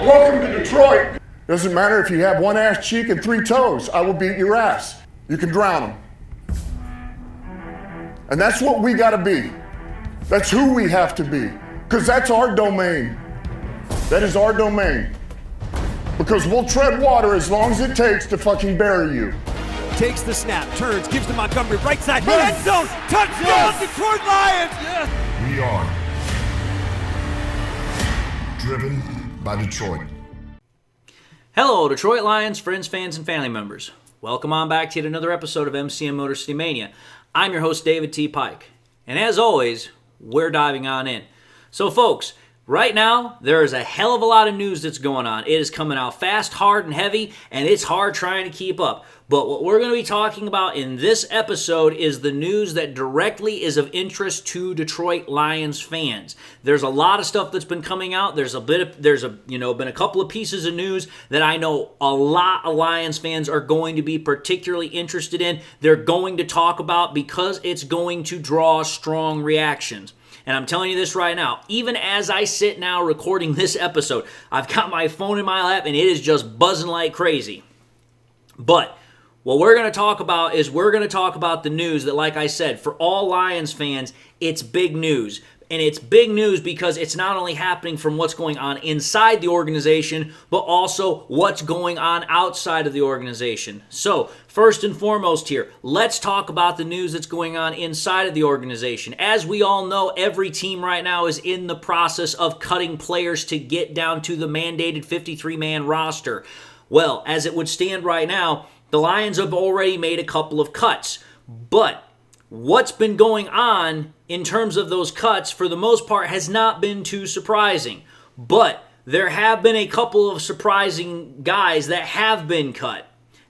Welcome to Detroit. Doesn't matter if you have one ass cheek and 3 toes. I will beat your ass. You can drown them. And that's what we gotta be. That's who we have to be. Because that's our domain. That is our domain. Because we'll tread water as long as it takes to fucking bury you. Takes the snap, turns, gives to Montgomery, right side, end zone, touchdown, Detroit Lions! Yes. We are driven by Detroit. Hello, Detroit Lions, friends, fans, and family members. Welcome on back to yet another episode of MCM Motor City Mania. I'm your host, David T. Pike. And as always, we're diving on in. So folks, right now, there is a hell of a lot of news that's going on. It is coming out fast, hard, and heavy, and it's hard trying to keep up. But what we're going to be talking about in this episode is the news that directly is of interest to Detroit Lions fans. There's a lot of stuff that's been coming out. There's been a couple of pieces of news that I know a lot of Lions fans are going to be particularly interested in. They're going to talk about because it's going to draw strong reactions. And I'm telling you this right now, even as I sit now recording this episode, I've got my phone in my lap and it is just buzzing like crazy. But what we're going to talk about is we're going to talk about the news that, like I said, for all Lions fans, it's big news. And it's big news because it's not only happening from what's going on inside the organization, but also what's going on outside of the organization. So, first and foremost here, let's talk about the news that's going on inside of the organization. As we all know, every team right now is in the process of cutting players to get down to the mandated 53-man roster. Well, as it would stand right now, the Lions have already made a couple of cuts. But what's been going on in terms of those cuts, for the most part, has not been too surprising. But there have been a couple of surprising guys that have been cut.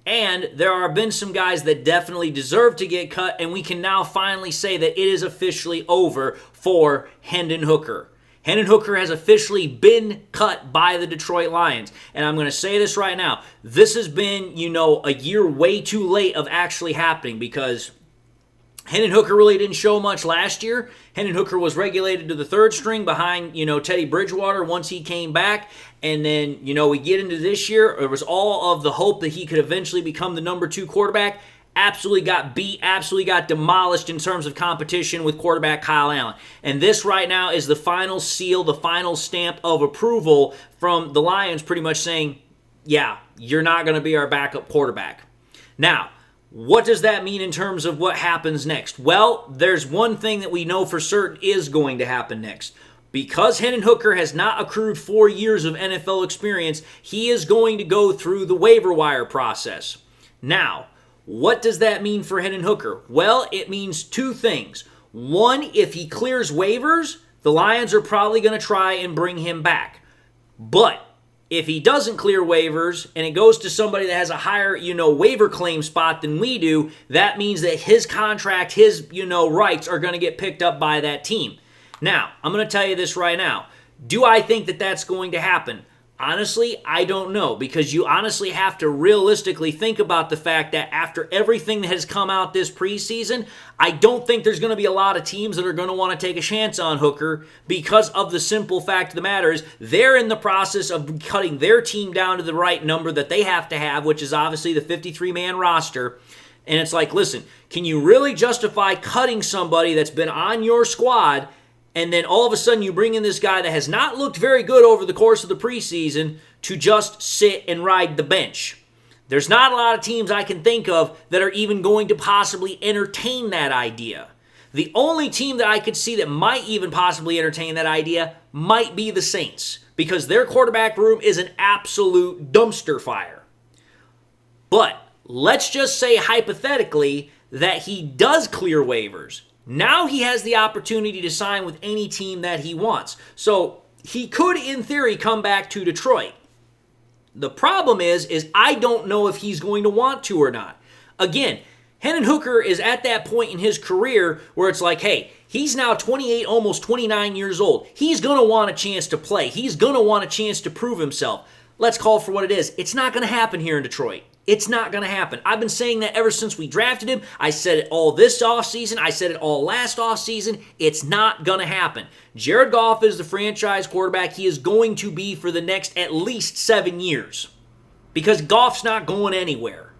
And there have been some guys that definitely deserve to get cut, and we can now finally say that it is officially over for Hendon Hooker. Hendon Hooker has officially been cut by the Detroit Lions. And I'm going to say this right now. This has been, a year way too late of actually happening because Hendon Hooker really didn't show much last year. Hendon Hooker was regulated to the third string behind, Teddy Bridgewater once he came back. And then, we get into this year. There was all of the hope that he could eventually become the number 2 quarterback. Absolutely got beat, absolutely got demolished in terms of competition with quarterback Kyle Allen. And this right now is the final seal, the final stamp of approval from the Lions pretty much saying, yeah, you're not going to be our backup quarterback. Now, what does that mean in terms of what happens next? Well, there's one thing that we know for certain is going to happen next. Because Hendon Hooker has not accrued 4 years of NFL experience, he is going to go through the waiver wire process. Now, what does that mean for Hendon Hooker? Well, it means 2 things. One, if he clears waivers, the Lions are probably going to try and bring him back. But if he doesn't clear waivers and it goes to somebody that has a higher, waiver claim spot than we do, that means that his contract, his, rights are going to get picked up by that team. Now, I'm going to tell you this right now. Do I think that that's going to happen? Honestly, I don't know, because you honestly have to realistically think about the fact that after everything that has come out this preseason, I don't think there's going to be a lot of teams that are going to want to take a chance on Hooker because of the simple fact of the matter is they're in the process of cutting their team down to the right number that they have to have, which is obviously the 53-man roster. And it's like, listen, can you really justify cutting somebody that's been on your squad and then all of a sudden you bring in this guy that has not looked very good over the course of the preseason to just sit and ride the bench? There's not a lot of teams I can think of that are even going to possibly entertain that idea. The only team that I could see that might even possibly entertain that idea might be the Saints, because their quarterback room is an absolute dumpster fire. But let's just say hypothetically that he does clear waivers. Now he has the opportunity to sign with any team that he wants. So he could, in theory, come back to Detroit. The problem is I don't know if he's going to want to or not. Again, Hendon Hooker is at that point in his career where it's like, hey, he's now 28, almost 29 years old. He's going to want a chance to play. He's going to want a chance to prove himself. Let's call it for what it is. It's not going to happen here in Detroit. It's not going to happen. I've been saying that ever since we drafted him. I said it all this offseason. I said it all last offseason. It's not going to happen. Jared Goff is the franchise quarterback he is going to be for the next at least 7 years. Because Goff's not going anywhere.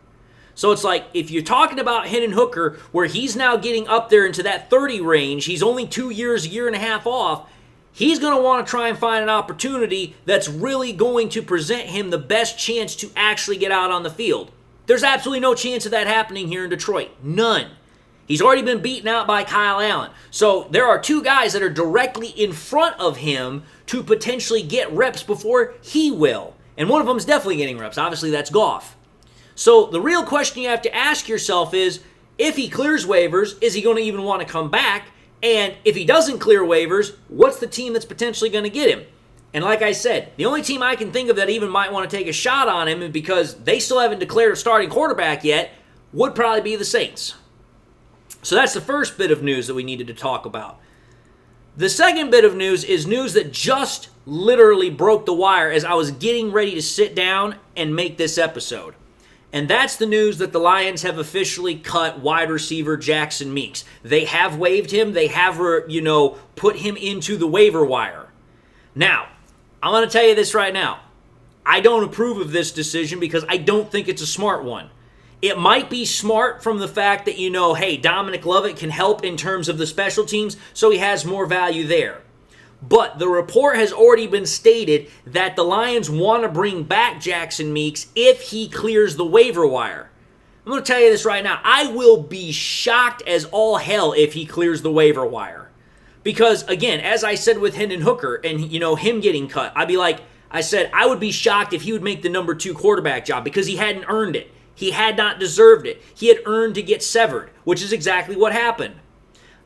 So it's like, if you're talking about Hendon Hooker, where he's now getting up there into that 30 range, he's only 2 years, a year and a half off, he's going to want to try and find an opportunity that's really going to present him the best chance to actually get out on the field. There's absolutely no chance of that happening here in Detroit. None. He's already been beaten out by Kyle Allen. So there are two guys that are directly in front of him to potentially get reps before he will. And one of them is definitely getting reps. Obviously, that's Goff. So the real question you have to ask yourself is, if he clears waivers, is he going to even want to come back? And if he doesn't clear waivers, what's the team that's potentially going to get him? And like I said, the only team I can think of that even might want to take a shot on him, because they still haven't declared a starting quarterback yet, would probably be the Saints. So that's the first bit of news that we needed to talk about. The second bit of news is news that just literally broke the wire as I was getting ready to sit down and make this episode. And that's the news that the Lions have officially cut wide receiver Jackson Meeks. They have waived him. They have, put him into the waiver wire. Now, I'm going to tell you this right now. I don't approve of this decision because I don't think it's a smart one. It might be smart from the fact that, hey, Dominic Lovett can help in terms of the special teams, so he has more value there. But the report has already been stated that the Lions want to bring back Jackson Meeks if he clears the waiver wire. I'm going to tell you this right now. I will be shocked as all hell if he clears the waiver wire. Because, again, as I said with Hendon Hooker and, him getting cut, I would be shocked if he would make the number 2 quarterback job because he hadn't earned it. He had not deserved it. He had earned to get severed, which is exactly what happened.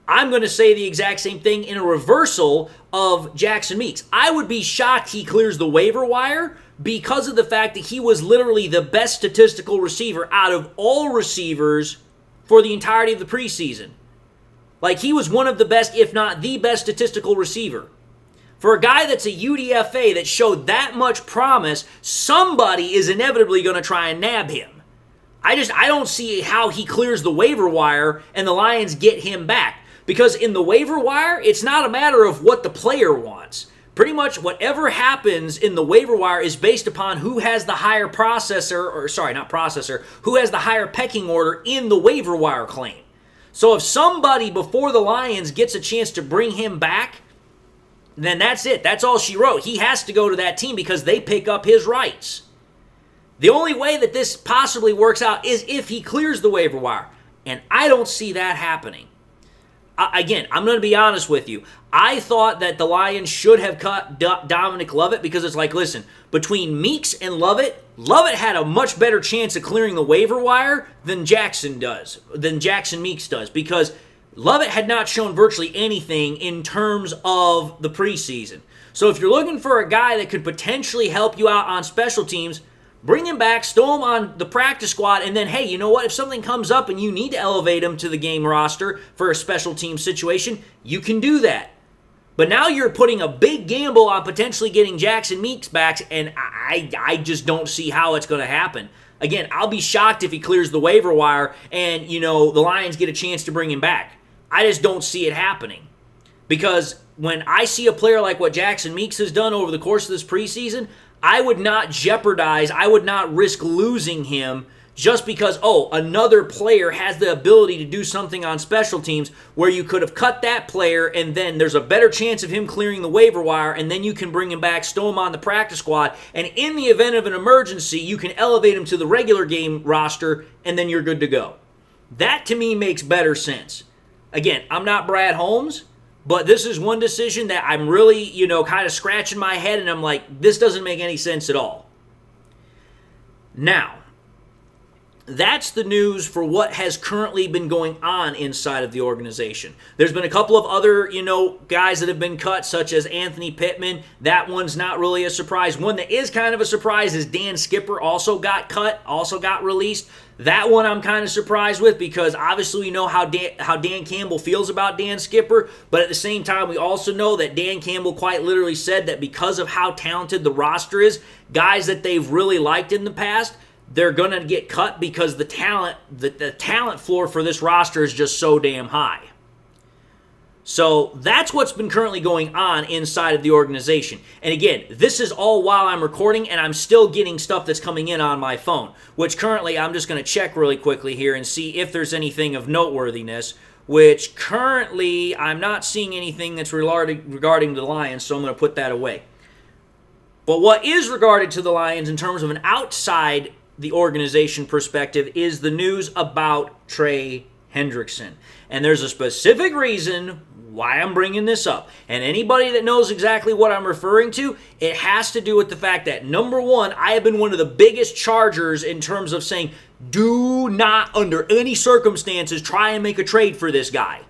I'm going to say the exact same thing in a reversal of Jackson Meeks. I would be shocked he clears the waiver wire because of the fact that he was literally the best statistical receiver out of all receivers for the entirety of the preseason. Like, he was one of the best, if not the best statistical receiver. For a guy that's a UDFA that showed that much promise, somebody is inevitably going to try and nab him. I don't see how he clears the waiver wire and the Lions get him back. Because in the waiver wire, it's not a matter of what the player wants. Pretty much whatever happens in the waiver wire is based upon who has the higher who has the higher pecking order in the waiver wire claim. So if somebody before the Lions gets a chance to bring him back, then that's it. That's all she wrote. He has to go to that team because they pick up his rights. The only way that this possibly works out is if he clears the waiver wire. And I don't see that happening. Again, I'm going to be honest with you. I thought that the Lions should have cut Dominic Lovett because it's like, listen, between Meeks and Lovett had a much better chance of clearing the waiver wire than Jackson Meeks does, because Lovett had not shown virtually anything in terms of the preseason. So if you're looking for a guy that could potentially help you out on special teams, bring him back, stow him on the practice squad, and then, hey, you know what? If something comes up and you need to elevate him to the game roster for a special team situation, you can do that. But now you're putting a big gamble on potentially getting Jackson Meeks back, and I just don't see how it's going to happen. Again, I'll be shocked if he clears the waiver wire and, the Lions get a chance to bring him back. I just don't see it happening. Because when I see a player like what Jackson Meeks has done over the course of this preseason, I would not risk losing him just because, another player has the ability to do something on special teams where you could have cut that player and then there's a better chance of him clearing the waiver wire, and then you can bring him back, stow him on the practice squad, and in the event of an emergency, you can elevate him to the regular game roster, and then you're good to go. That, to me, makes better sense. Again, I'm not Brad Holmes, but this is one decision that I'm really, kind of scratching my head, and I'm like, this doesn't make any sense at all. Now, that's the news for what has currently been going on inside of the organization. There's been a couple of other, guys that have been cut, such as Anthony Pittman. That one's not really a surprise. One that is kind of a surprise is Dan Skipper also got cut, also got released. That one I'm kind of surprised with because obviously we know how Dan Campbell feels about Dan Skipper, but at the same time we also know that Dan Campbell quite literally said that because of how talented the roster is, guys that they've really liked in the past, they're going to get cut because the talent floor for this roster is just so damn high. So that's what's been currently going on inside of the organization. And again, this is all while I'm recording, and I'm still getting stuff that's coming in on my phone, which currently I'm just going to check really quickly here and see if there's anything of noteworthiness, which currently I'm not seeing anything that's regarding the Lions, so I'm going to put that away. But what is regarded to the Lions in terms of an outside the organization perspective is the news about Trey Hendrickson. And there's a specific reason why I'm bringing this up. And anybody that knows exactly what I'm referring to, it has to do with the fact that, number one, I have been one of the biggest chargers in terms of saying, do not, under any circumstances, try and make a trade for this guy.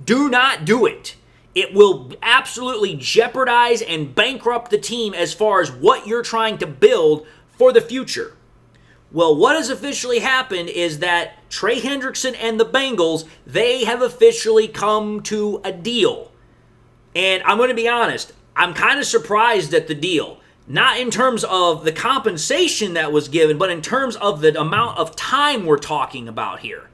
Do not do it. It will absolutely jeopardize and bankrupt the team as far as what you're trying to build for the future. Well, what has officially happened is that Trey Hendrickson and the Bengals, they have officially come to a deal. And I'm going to be honest, I'm kind of surprised at the deal. Not in terms of the compensation that was given, but in terms of the amount of time we're talking about here.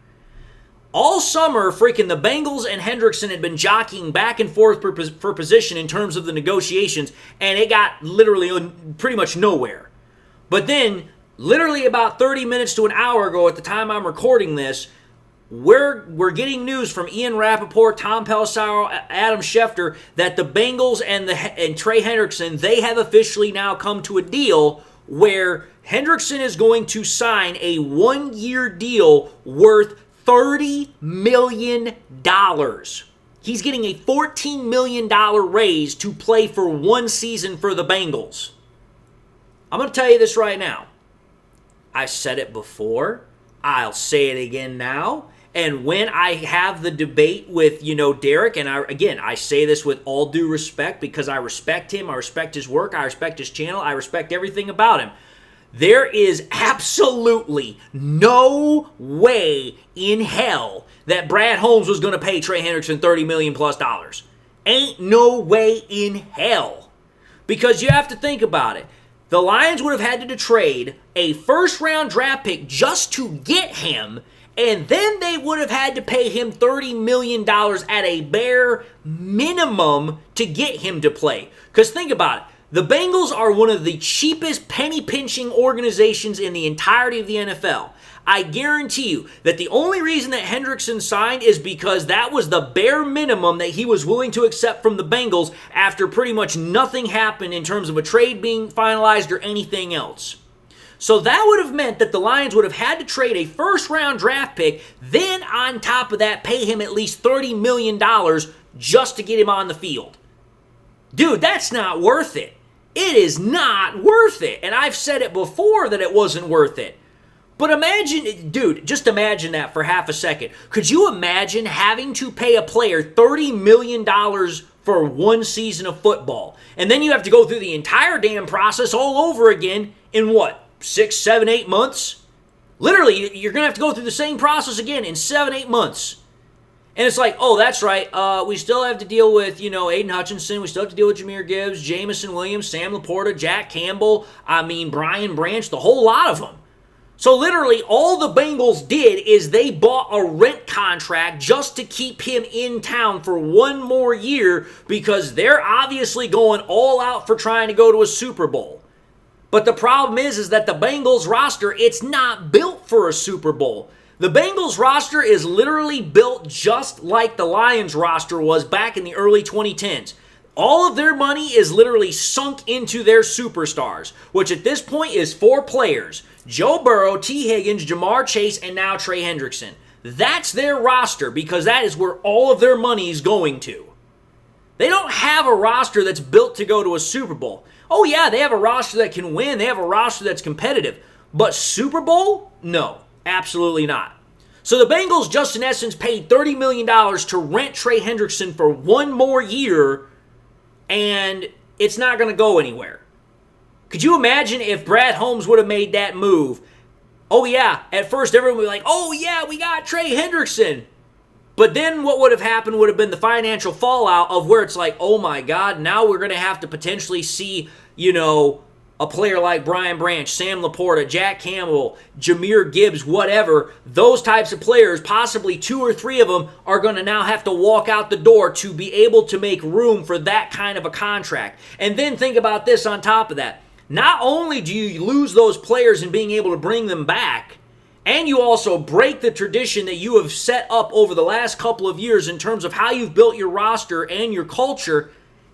All summer, freaking the Bengals and Hendrickson had been jockeying back and forth for position in terms of the negotiations, and it got literally pretty much nowhere. But then, literally about 30 minutes to an hour ago at the time I'm recording this, we're getting news from Ian Rappaport, Tom Pelissero, Adam Schefter that the Bengals and Trey Hendrickson, they have officially now come to a deal where Hendrickson is going to sign a 1-year deal worth $30 million. He's getting a $14 million raise to play for one season for the Bengals. I'm going to tell you this right now. I said it before. I'll say it again now. And when I have the debate with, Derek, and I say this with all due respect because I respect him, I respect his work, I respect his channel, I respect everything about him. There is absolutely no way in hell that Brad Holmes was going to pay Trey Hendrickson $30 million plus. Ain't no way in hell. Because you have to think about it. The Lions would have had to trade a first-round draft pick just to get him, and then they would have had to pay him $30 million at a bare minimum to get him to play. Because think about it. The Bengals are one of the cheapest penny-pinching organizations in the entirety of the NFL. I guarantee you that the only reason that Hendrickson signed is because that was the bare minimum that he was willing to accept from the Bengals after pretty much nothing happened in terms of a trade being finalized or anything else. So that would have meant that the Lions would have had to trade a first-round draft pick, then on top of that pay him at least $30 million just to get him on the field. Dude, that's not worth it. It is not worth it. And I've said it before that it wasn't worth it. But imagine, dude, just imagine that for half a second. Could you imagine having to pay a player $30 million for one season of football? And then you have to go through the entire damn process all over again in what, 6, 7, 8 months? Literally, you're going to have to go through the same process again in 7, 8 months. And it's like, oh, that's right. We still have to deal with, Aiden Hutchinson. We still have to deal with Jahmyr Gibbs, Jamison Williams, Sam Laporta, Jack Campbell. Brian Branch, the whole lot of them. So literally, all the Bengals did is they bought a rent contract just to keep him in town for one more year because they're obviously going all out for trying to go to a Super Bowl. But the problem is that the Bengals roster, it's not built for a Super Bowl. The Bengals roster is literally built just like the Lions roster was back in the early 2010s. All of their money is literally sunk into their superstars, which at this point is 4 players. Joe Burrow, T. Higgins, Jamar Chase, and now Trey Hendrickson. That's their roster because that is where all of their money is going to. They don't have a roster that's built to go to a Super Bowl. Oh yeah, they have a roster that can win. They have a roster that's competitive. But Super Bowl? No. Absolutely not. So the Bengals just in essence paid $30 million to rent Trey Hendrickson for one more year, and it's not going to go anywhere. Could you imagine if Brad Holmes would have made that move? Oh yeah, at first everyone would be like, oh yeah, we got Trey Hendrickson. But then what would have happened would have been the financial fallout of where it's like, oh my God, now we're going to have to potentially see, a player like Brian Branch, Sam Laporta, Jack Campbell, Jahmyr Gibbs, whatever, those types of players, possibly 2 or 3 of them, are going to now have to walk out the door to be able to make room for that kind of a contract. And then think about this on top of that. Not only do you lose those players in being able to bring them back, and you also break the tradition that you have set up over the last couple of years in terms of how you've built your roster and your culture.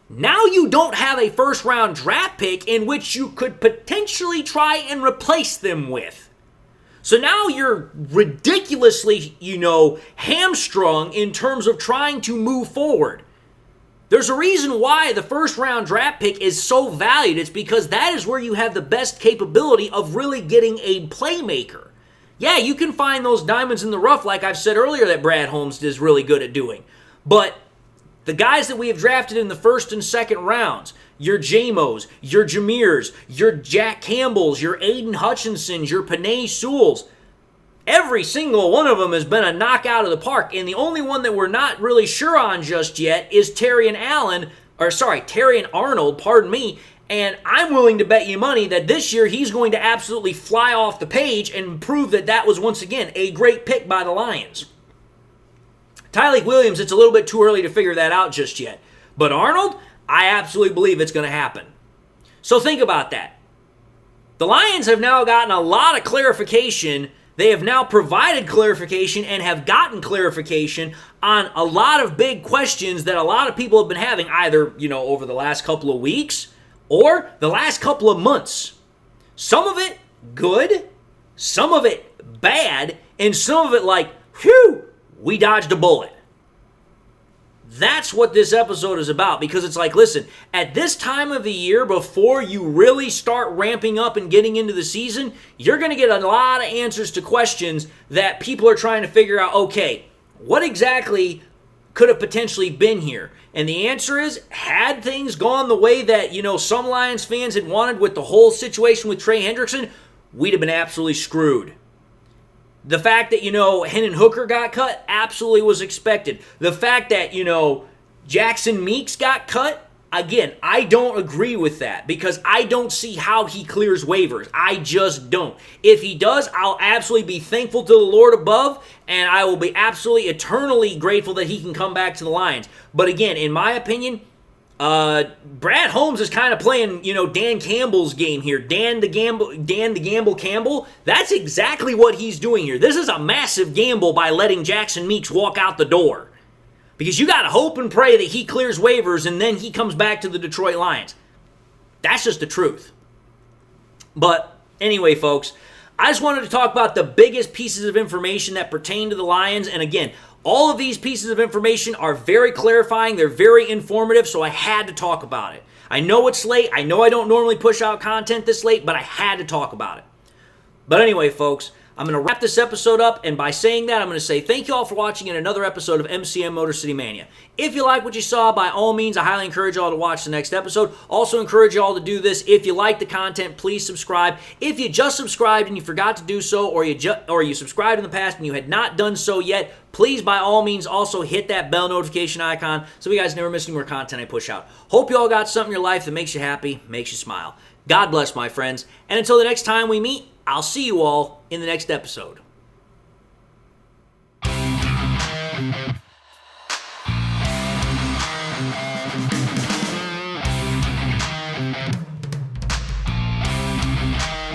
Now you don't have a first-round draft pick in which you could potentially try and replace them with. So now you're ridiculously, hamstrung in terms of trying to move forward. There's a reason why the first-round draft pick is so valued. It's because that is where you have the best capability of really getting a playmaker. Yeah, you can find those diamonds in the rough, like I've said earlier, that Brad Holmes is really good at doing. But the guys that we have drafted in the first and second rounds, your Jamos, your Jahmyrs, your Jack Campbells, your Aiden Hutchinsons, your Penei Sewells, every single one of them has been a knockout of the park. And the only one that we're not really sure on just yet is Terrion Arnold, And I'm willing to bet you money that this year he's going to absolutely fly off the page and prove that that was once again a great pick by the Lions. Tyleik Williams, it's a little bit too early to figure that out just yet. But Arnold, I absolutely believe it's going to happen. So think about that. The Lions have now gotten a lot of clarification. They have now provided clarification and have gotten clarification on a lot of big questions that a lot of people have been having either, over the last couple of weeks or the last couple of months. Some of it good, some of it bad, and some of it like, whew, we dodged a bullet. That's what this episode is about, because it's like, listen, at this time of the year, before you really start ramping up and getting into the season, you're going to get a lot of answers to questions that people are trying to figure out, okay, what exactly could have potentially been here? And the answer is, had things gone the way that, some Lions fans had wanted with the whole situation with Trey Hendrickson, we'd have been absolutely screwed. The fact that, Hendon Hooker got cut absolutely was expected. The fact that, Jackson Meeks got cut, again, I don't agree with that because I don't see how he clears waivers. I just don't. If he does, I'll absolutely be thankful to the Lord above, and I will be absolutely eternally grateful that he can come back to the Lions. But again, in my opinion, Brad Holmes is kind of playing, Dan Campbell's game here. Dan the Gamble Campbell. That's exactly what he's doing here. This is a massive gamble by letting Jackson Meeks walk out the door. Because you got to hope and pray that he clears waivers and then he comes back to the Detroit Lions. That's just the truth. But anyway, folks, I just wanted to talk about the biggest pieces of information that pertain to the Lions. And again, all of these pieces of information are very clarifying. They're very informative, so I had to talk about it. I know it's late. I know I don't normally push out content this late, but I had to talk about it. But anyway, folks, I'm going to wrap this episode up, and by saying that, I'm going to say thank you all for watching in another episode of MCM Motor City Mania. If you like what you saw, by all means, I highly encourage you all to watch the next episode. Also encourage you all to do this. If you like the content, please subscribe. If you just subscribed and you forgot to do so, or you subscribed in the past and you had not done so yet, please, by all means, also hit that bell notification icon so you guys never miss any more content I push out. Hope you all got something in your life that makes you happy, makes you smile. God bless, my friends. And until the next time we meet, I'll see you all in the next episode.